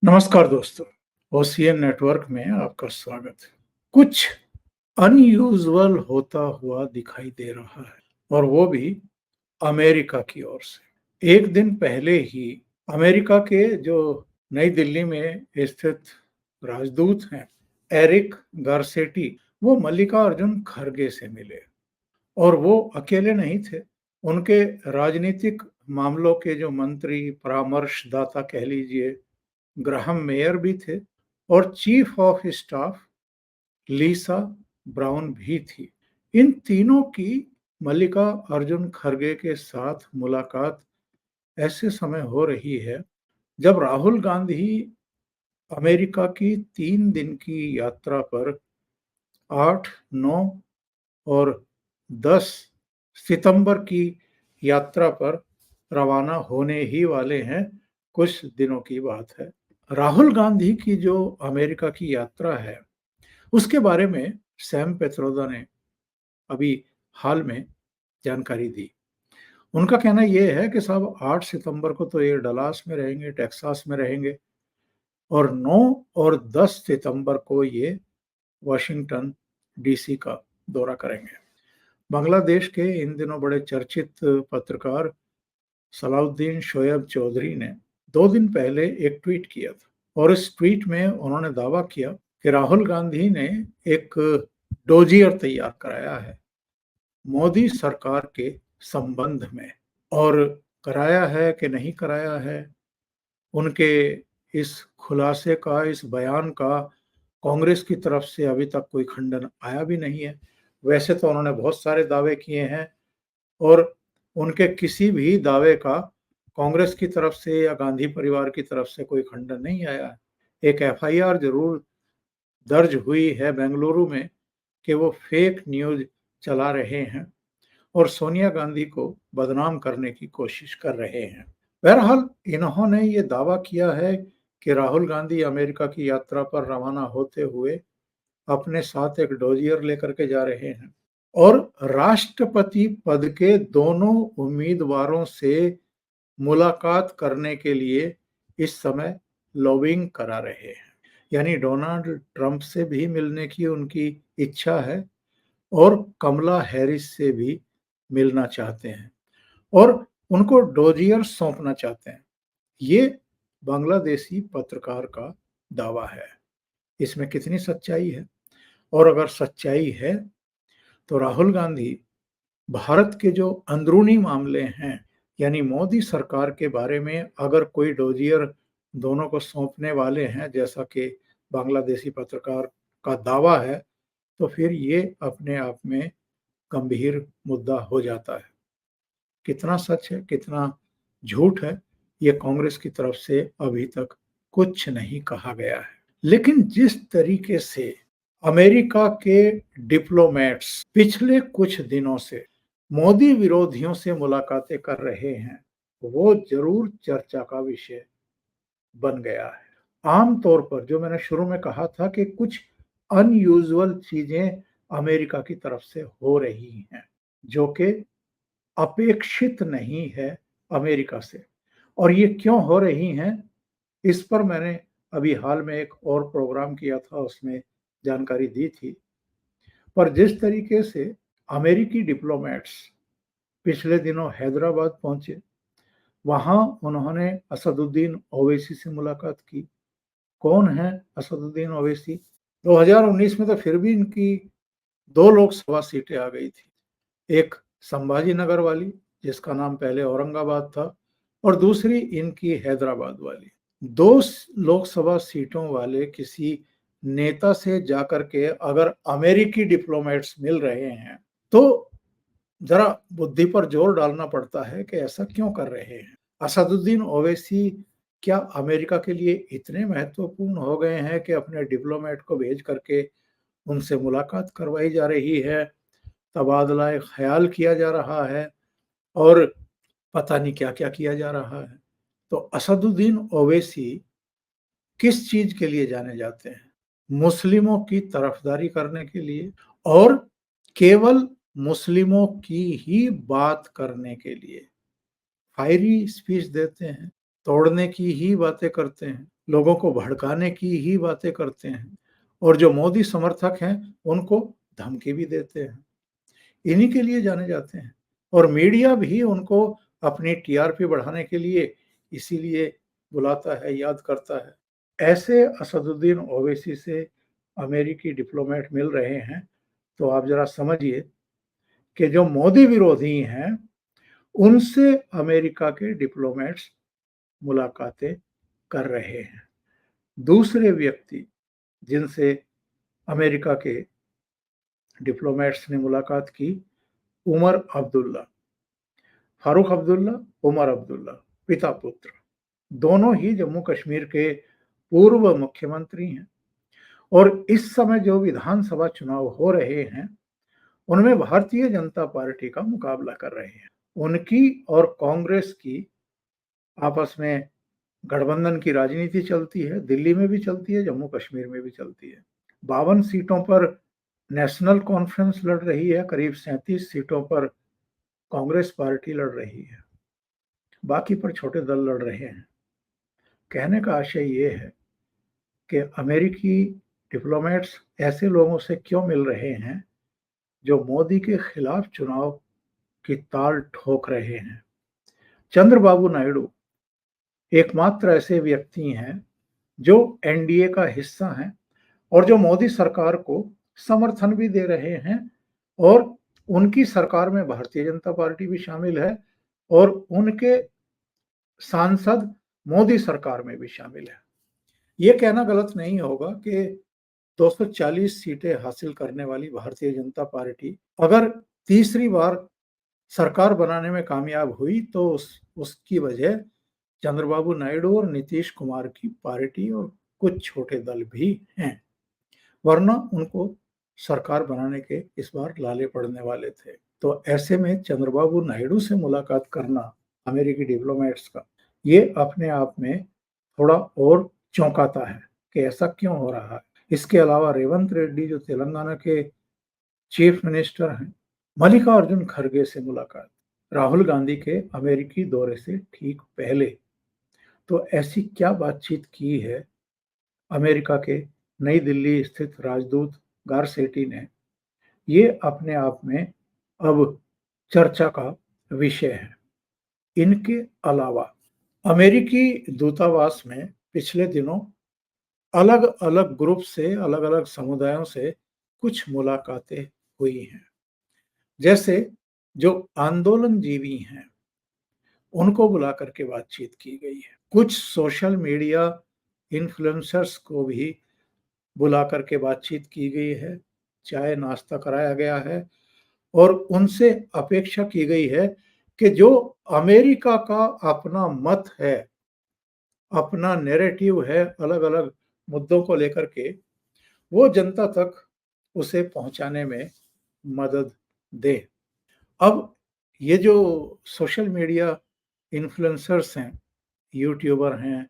नमस्कार दोस्तों, OCN network में आपका स्वागत है। कुछ अनयूजुअल होता हुआ दिखाई दे रहा है और वो भी अमेरिका की ओर से। एक दिन पहले ही अमेरिका के जो नई दिल्ली में स्थित राजदूत हैं, एरिक गारसेटी, वो मल्लिकार्जुन खड़गे से मिले और वो अकेले नहीं थे। उनके राजनीतिक मामलों के जो मंत्री, परामर्शदाता कह लीजिए, ग्राहम मेयर भी थे और चीफ ऑफ स्टाफ लीसा ब्राउन भी थी। इन तीनों की मल्लिका अर्जुन खड़गे के साथ मुलाकात ऐसे समय हो रही है जब राहुल गांधी अमेरिका की 3 दिन की यात्रा पर 8, 9 और 10 सितंबर की यात्रा पर रवाना होने ही वाले हैं। कुछ दिनों की बात है। राहुल गांधी की जो अमेरिका की यात्रा है, उसके बारे में सैम पेत्रोदा ने अभी हाल में जानकारी दी। उनका कहना ये है कि साहब 8 सितंबर को तो ये डलास में रहेंगे, टेक्सास में रहेंगे और 9 और 10 सितंबर को ये वाशिंगटन डीसी का दौरा करेंगे। बांग्लादेश के इन दिनों बड़े चर्चित पत्रकार सलाउद्दीन शोएब चौधरी ने 2 दिन पहले एक ट्वीट किया था और इस ट्वीट में उन्होंने दावा किया कि राहुल गांधी ने एक डोजियर तैयार कराया है मोदी सरकार के संबंध में, और कराया है कि नहीं कराया है, उनके इस खुलासे का, इस बयान का कांग्रेस की तरफ से अभी तक कोई खंडन आया भी नहीं है। वैसे तो उन्होंने बहुत सारे दावे किए हैं और उनके किसी भी दावे का कांग्रेस की तरफ से या गांधी परिवार की तरफ से कोई खंडन नहीं आया है। एक एफआईआर जरूर दर्ज हुई है बेंगलुरु में कि वो फेक न्यूज चला रहे हैं और सोनिया गांधी को बदनाम करने की कोशिश कर रहे हैं। बहरहाल इन्होंने ये दावा किया है कि राहुल गांधी अमेरिका की यात्रा पर रवाना होते हुए अपने साथ एक डोजियर लेकर के जा रहे हैं और राष्ट्रपति पद के दोनों उम्मीदवारों से मुलाकात करने के लिए इस समय लॉबिंग करा रहे हैं। यानी डोनाल्ड ट्रंप से भी मिलने की उनकी इच्छा है और कमला हैरिस से भी मिलना चाहते हैं और उनको डोजियर सौंपना चाहते हैं। ये बांग्लादेशी पत्रकार का दावा है। इसमें कितनी सच्चाई है? और अगर सच्चाई है तो राहुल गांधी भारत के जो अंदरूनी मामले हैं, यानी मोदी सरकार के बारे में अगर कोई डोजियर दोनों को सौंपने वाले हैं, जैसा कि बांग्लादेशी पत्रकार का दावा है, तो फिर ये अपने आप में गंभीर मुद्दा हो जाता है। कितना सच है, कितना झूठ है, ये कांग्रेस की तरफ से अभी तक कुछ नहीं कहा गया है। लेकिन जिस तरीके से अमेरिका के डिप्लोमेट्स पिछले कुछ दिनों से मोदी विरोधियों से मुलाकातें कर रहे हैं, वो जरूर चर्चा का विषय बन गया है। आम तौर पर जो मैंने शुरू में कहा था कि कुछ अनयूजुअल चीजें अमेरिका की तरफ से हो रही हैं, जो कि अपेक्षित नहीं है अमेरिका से। और ये क्यों हो रही हैं, इस पर मैंने अभी हाल में एक और प्रोग्राम किया था, उसमें जानकारी दी थी। पर जिस तरीके से अमेरिकी डिप्लोमेट्स पिछले दिनों हैदराबाद पहुंचे, वहां उन्होंने असदुद्दीन ओवैसी से मुलाकात की। कौन है असदुद्दीन ओवैसी? 2019 में तो फिर भी इनकी 2 लोकसभा सीटें आ गई थी। एक संभाजी नगर वाली, जिसका नाम पहले औरंगाबाद था, और दूसरी इनकी हैदराबाद वाली। 2 लोकसभा सीटों वाले किसी नेता से जाकर के अगर अमेरिकी डिप्लोमेट्स मिल रहे हैं, तो जरा बुद्धि पर जोर डालना पड़ता है कि ऐसा क्यों कर रहे हैं। असदुद्दीन ओवैसी क्या अमेरिका के लिए इतने महत्वपूर्ण हो गए हैं कि अपने डिप्लोमेट को भेज करके उनसे मुलाकात करवाई जा रही है, तबादला ख्याल किया जा रहा है और पता नहीं क्या क्या किया जा रहा है? तो असदुद्दीन ओवैसी किस चीज के लिए जाने जाते हैं? मुस्लिमों की तरफदारी करने के लिए और केवल मुस्लिमों की ही बात करने के लिए फायरी स्पीच देते हैं। तोड़ने की ही बातें करते हैं, लोगों को भड़काने की ही बातें करते हैं और जो मोदी समर्थक हैं उनको धमकी भी देते हैं। इन्हीं के लिए जाने जाते हैं और मीडिया भी उनको अपनी टीआरपी बढ़ाने के लिए इसीलिए बुलाता है, याद करता है। ऐसे असदुद्दीन ओवैसी से अमेरिकी डिप्लोमेट मिल रहे हैं तो आप जरा समझिए कि जो मोदी विरोधी हैं उनसे अमेरिका के डिप्लोमेट्स मुलाकातें कर रहे हैं। दूसरे व्यक्ति जिनसे अमेरिका के डिप्लोमेट्स ने मुलाकात की, उमर अब्दुल्ला, फारूक अब्दुल्ला, उमर अब्दुल्ला, पिता पुत्र, दोनों ही जम्मू कश्मीर के पूर्व मुख्यमंत्री हैं और इस समय जो विधानसभा चुनाव हो रहे हैं उनमें भारतीय जनता पार्टी का मुकाबला कर रहे हैं। उनकी और कांग्रेस की आपस में गठबंधन की राजनीति चलती है, दिल्ली में भी चलती है, जम्मू कश्मीर में भी चलती है। 52 सीटों पर नेशनल कॉन्फ्रेंस लड़ रही है, करीब 37 सीटों पर कांग्रेस पार्टी लड़ रही है, बाकी पर छोटे दल लड़ रहे हैं। कहने का आशय ये है कि अमेरिकी डिप्लोमेट्स ऐसे लोगों से क्यों मिल रहे हैं जो मोदी के खिलाफ चुनाव की ताल ठोक रहे हैं। चंद्रबाबू नायडू एकमात्र ऐसे व्यक्ति हैं जो एनडीए का हिस्सा हैं और जो मोदी सरकार को समर्थन भी दे रहे हैं और उनकी सरकार में भारतीय जनता पार्टी भी शामिल है और उनके सांसद मोदी सरकार में भी शामिल है। ये कहना गलत नहीं होगा कि 240 सीटें हासिल करने वाली भारतीय जनता पार्टी अगर तीसरी बार सरकार बनाने में कामयाब हुई तो उसकी वजह चंद्रबाबू नायडू और नीतीश कुमार की पार्टी और कुछ छोटे दल भी हैं, वरना उनको सरकार बनाने के इस बार लाले पड़ने वाले थे। तो ऐसे में चंद्रबाबू नायडू से मुलाकात करना अमेरिकी डिप्लोमेट्स का, ये अपने आप में थोड़ा और चौंकाता है कि ऐसा क्यों हो रहा है। इसके अलावा रेवंत रेड्डी जो तेलंगाना के चीफ मिनिस्टर हैं, मल्लिकार्जुन खड़गे से मुलाकात राहुल गांधी के अमेरिकी दौरे से ठीक पहले। तो ऐसी क्या बातचीत की है अमेरिका के नई दिल्ली स्थित राजदूत गारसेटी ने, ये अपने आप में अब चर्चा का विषय है। इनके अलावा अमेरिकी दूतावास में पिछले दिनों अलग अलग ग्रुप से, अलग अलग समुदायों से कुछ मुलाकातें हुई हैं। जैसे जो आंदोलनजीवी हैं उनको बुला करके बातचीत की गई है। कुछ सोशल मीडिया इन्फ्लुएंसर्स को भी बुला करके बातचीत की गई है, चाय नाश्ता कराया गया है और उनसे अपेक्षा की गई है कि जो अमेरिका का अपना मत है, अपना नैरेटिव है अलग अलग मुद्दों को लेकर के, वो जनता तक उसे पहुंचाने में मदद दे। अब ये जो सोशल मीडिया इन्फ्लुएंसर्स हैं, यूट्यूबर हैं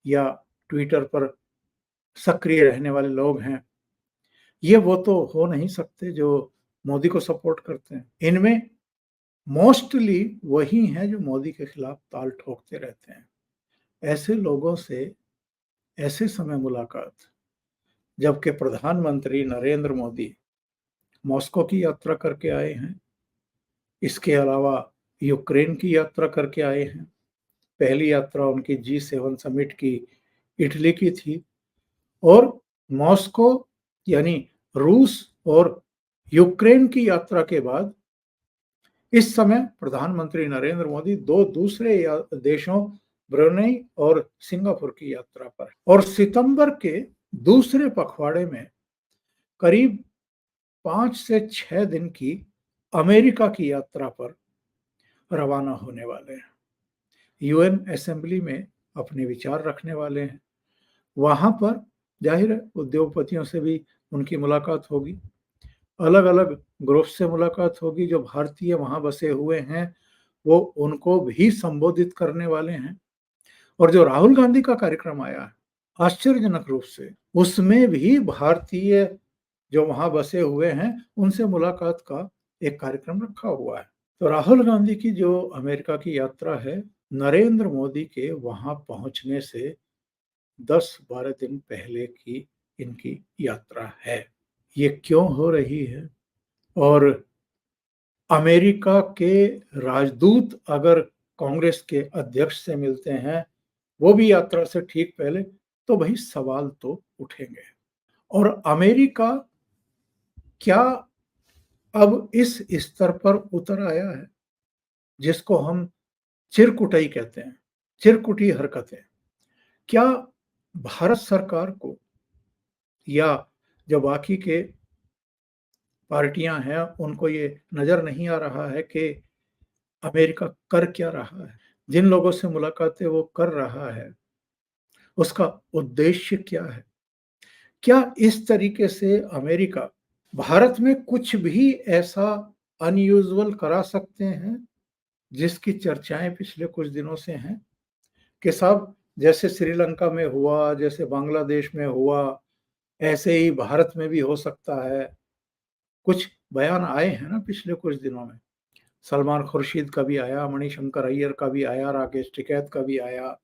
या ट्विटर पर सक्रिय रहने वाले लोग हैं, ये वो तो हो नहीं सकते जो मोदी को सपोर्ट करते हैं। इनमें मोस्टली वही हैं जो मोदी के खिलाफ ताल ठोकते रहते हैं। ऐसे लोगों से ऐसे समय मुलाकात, जबकि प्रधानमंत्री नरेंद्र मोदी मॉस्को की यात्रा करके आए हैं, इसके अलावा यूक्रेन की यात्रा करके आए हैं। पहली यात्रा उनकी G7 समिट की इटली की थी और मॉस्को यानी रूस और यूक्रेन की यात्रा के बाद इस समय प्रधानमंत्री नरेंद्र मोदी दो दूसरे देशों ब्रुनेई और सिंगापुर की यात्रा पर, और सितंबर के दूसरे पखवाड़े में करीब 5 से 6 दिन की अमेरिका की यात्रा पर रवाना होने वाले हैं। यूएन असेंबली में अपने विचार रखने वाले हैं। वहां पर जाहिर है उद्योगपतियों से भी उनकी मुलाकात होगी, अलग अलग ग्रुप से मुलाकात होगी। जो भारतीय वहां बसे हुए हैं वो उनको भी संबोधित करने वाले हैं। और जो राहुल गांधी का कार्यक्रम आया है आश्चर्यजनक रूप से, उसमें भी भारतीय जो वहां बसे हुए हैं उनसे मुलाकात का एक कार्यक्रम रखा हुआ है। तो राहुल गांधी की जो अमेरिका की यात्रा है नरेंद्र मोदी के वहां पहुंचने से 10-12 दिन पहले की इनकी यात्रा है। ये क्यों हो रही है? और अमेरिका के राजदूत अगर कांग्रेस के अध्यक्ष से मिलते हैं, वो भी यात्रा से ठीक पहले, तो भाई सवाल तो उठेंगे। और अमेरिका क्या अब इस स्तर पर उतर आया है जिसको हम चिरकुटाई कहते हैं, चिरकुटी हरकतें? क्या भारत सरकार को या जो बाकी के पार्टियां हैं उनको ये नजर नहीं आ रहा है कि अमेरिका कर क्या रहा है? जिन लोगों से मुलाकातें वो कर रहा है उसका उद्देश्य क्या है? क्या इस तरीके से अमेरिका भारत में कुछ भी ऐसा अनयूजुअल करा सकते हैं जिसकी चर्चाएं पिछले कुछ दिनों से हैं कि साहब जैसे श्रीलंका में हुआ, जैसे बांग्लादेश में हुआ, ऐसे ही भारत में भी हो सकता है? कुछ बयान आए हैं ना पिछले कुछ दिनों में। सलमान खुर्शीद का भी आया, मणिशंकर अय्यर का भी आया, राकेश टिकैत का भी आया।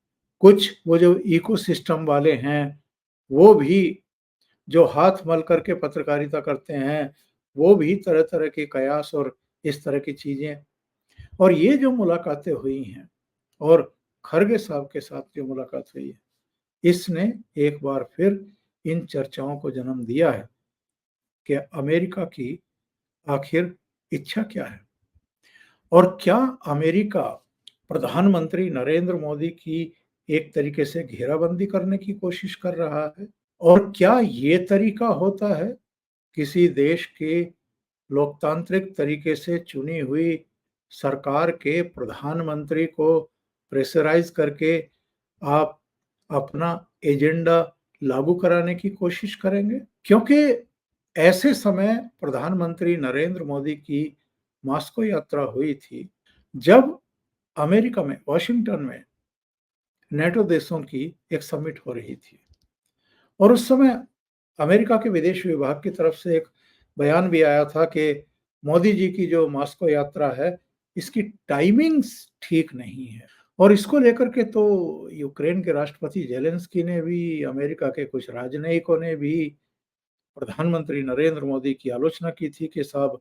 कुछ वो जो इकोसिस्टम वाले हैं वो भी, जो हाथ मल करके पत्रकारिता करते हैं, वो भी तरह तरह के कयास और इस तरह की चीजें। और ये जो मुलाकातें हुई हैं और खरगे साहब के साथ जो मुलाकात हुई है, इसने एक बार फिर इन चर्चाओं को जन्म दिया है कि अमेरिका की आखिर इच्छा क्या है। और क्या अमेरिका प्रधानमंत्री नरेंद्र मोदी की एक तरीके से घेराबंदी करने की कोशिश कर रहा है? और क्या ये तरीका होता है किसी देश के लोकतांत्रिक तरीके से चुनी हुई सरकार के प्रधानमंत्री को प्रेशराइज करके आप अपना एजेंडा लागू कराने की कोशिश करेंगे? क्योंकि ऐसे समय प्रधानमंत्री नरेंद्र मोदी की मॉस्को यात्रा हुई थी जब अमेरिका में वाशिंगटन में नेटो देशों की एक समिट हो रही थी। और उस समय अमेरिका के विदेश विभाग की तरफ से एक बयान भी आया था कि मोदी जी की जो मॉस्को यात्रा है इसकी टाइमिंग्स ठीक नहीं है। और इसको लेकर के तो यूक्रेन के राष्ट्रपति जेलेंस्की ने भी, अमेरिका के कुछ राजनयिकों ने भी प्रधानमंत्री नरेंद्र मोदी की आलोचना की थी कि साहब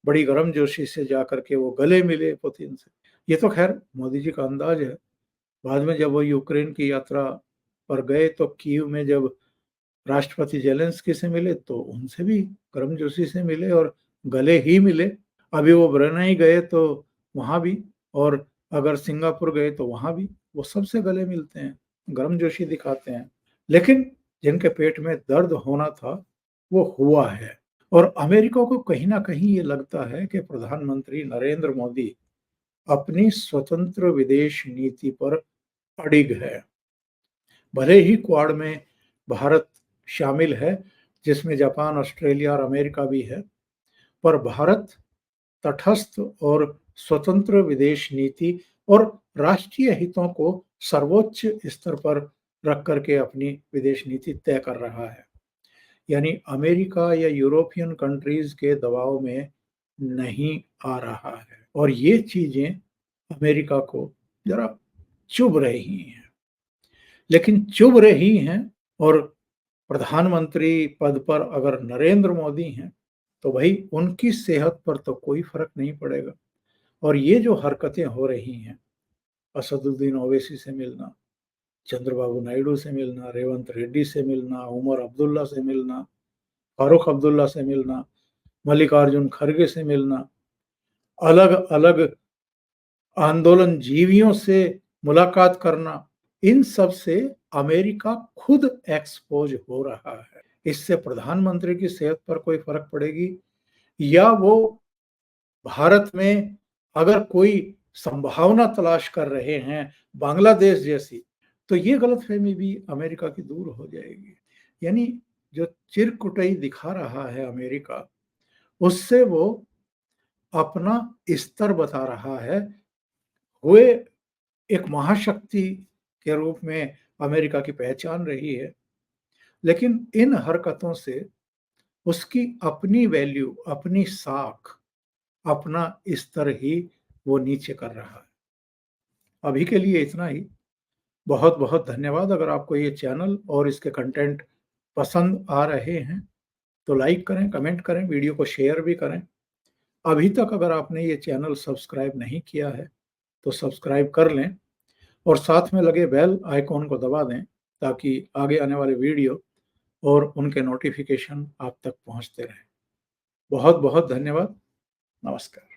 बड़ी गर्मजोशी से जाकर के वो गले मिले पुतिन से। ये तो खैर मोदी जी का अंदाज है। बाद में जब वो यूक्रेन की यात्रा पर गए तो कीव में जब राष्ट्रपति जेलेंस्की से मिले तो उनसे भी गर्मजोशी से मिले और गले ही मिले। अभी वो ब्रुनेई गए तो वहाँ भी, और अगर सिंगापुर गए तो वहाँ भी वो सबसे गले मिलते हैं, गर्मजोशी दिखाते हैं। लेकिन जिनके पेट में दर्द होना था वो हुआ है। और अमेरिका को कहीं ना कहीं ये लगता है कि प्रधानमंत्री नरेंद्र मोदी अपनी स्वतंत्र विदेश नीति पर अडिग है। भले ही क्वाड में भारत शामिल है, जिसमें जापान, ऑस्ट्रेलिया और अमेरिका भी है, पर भारत तटस्थ और स्वतंत्र विदेश नीति और राष्ट्रीय हितों को सर्वोच्च स्तर पर रख करके अपनी विदेश नीति तय कर रहा है। यानी अमेरिका या यूरोपियन कंट्रीज के दबाव में नहीं आ रहा है। और ये चीजें अमेरिका को जरा चुभ रही हैं। लेकिन चुभ रही हैं, और प्रधानमंत्री पद पर अगर नरेंद्र मोदी हैं तो भाई उनकी सेहत पर तो कोई फर्क नहीं पड़ेगा। और ये जो हरकतें हो रही हैं, असदुद्दीन ओवैसी से मिलना, चंद्रबाबू नायडू से मिलना, रेवंत रेड्डी से मिलना, उमर अब्दुल्ला से मिलना, फारूक अब्दुल्ला से मिलना, मल्लिकार्जुन खड़गे से मिलना, अलग अलग आंदोलन जीवियों से मुलाकात करना, इन सब से अमेरिका खुद एक्सपोज हो रहा है। इससे प्रधानमंत्री की सेहत पर कोई फर्क पड़ेगी या वो भारत में अगर कोई संभावना तलाश कर रहे हैं बांग्लादेश जैसी, तो ये गलतफहमी भी अमेरिका की दूर हो जाएगी। यानी जो चिरकुटाई दिखा रहा है अमेरिका, उससे वो अपना स्तर बता रहा है। हुए एक महाशक्ति के रूप में अमेरिका की पहचान रही है, लेकिन इन हरकतों से उसकी अपनी वैल्यू, अपनी साख, अपना स्तर ही वो नीचे कर रहा है। अभी के लिए इतना ही। बहुत बहुत धन्यवाद। अगर आपको ये चैनल और इसके कंटेंट पसंद आ रहे हैं तो लाइक करें, कमेंट करें, वीडियो को शेयर भी करें। अभी तक अगर आपने ये चैनल सब्सक्राइब नहीं किया है तो सब्सक्राइब कर लें और साथ में लगे बेल आइकॉन को दबा दें ताकि आगे आने वाले वीडियो और उनके नोटिफिकेशन आप तक पहुंचते रहें। बहुत बहुत धन्यवाद। नमस्कार।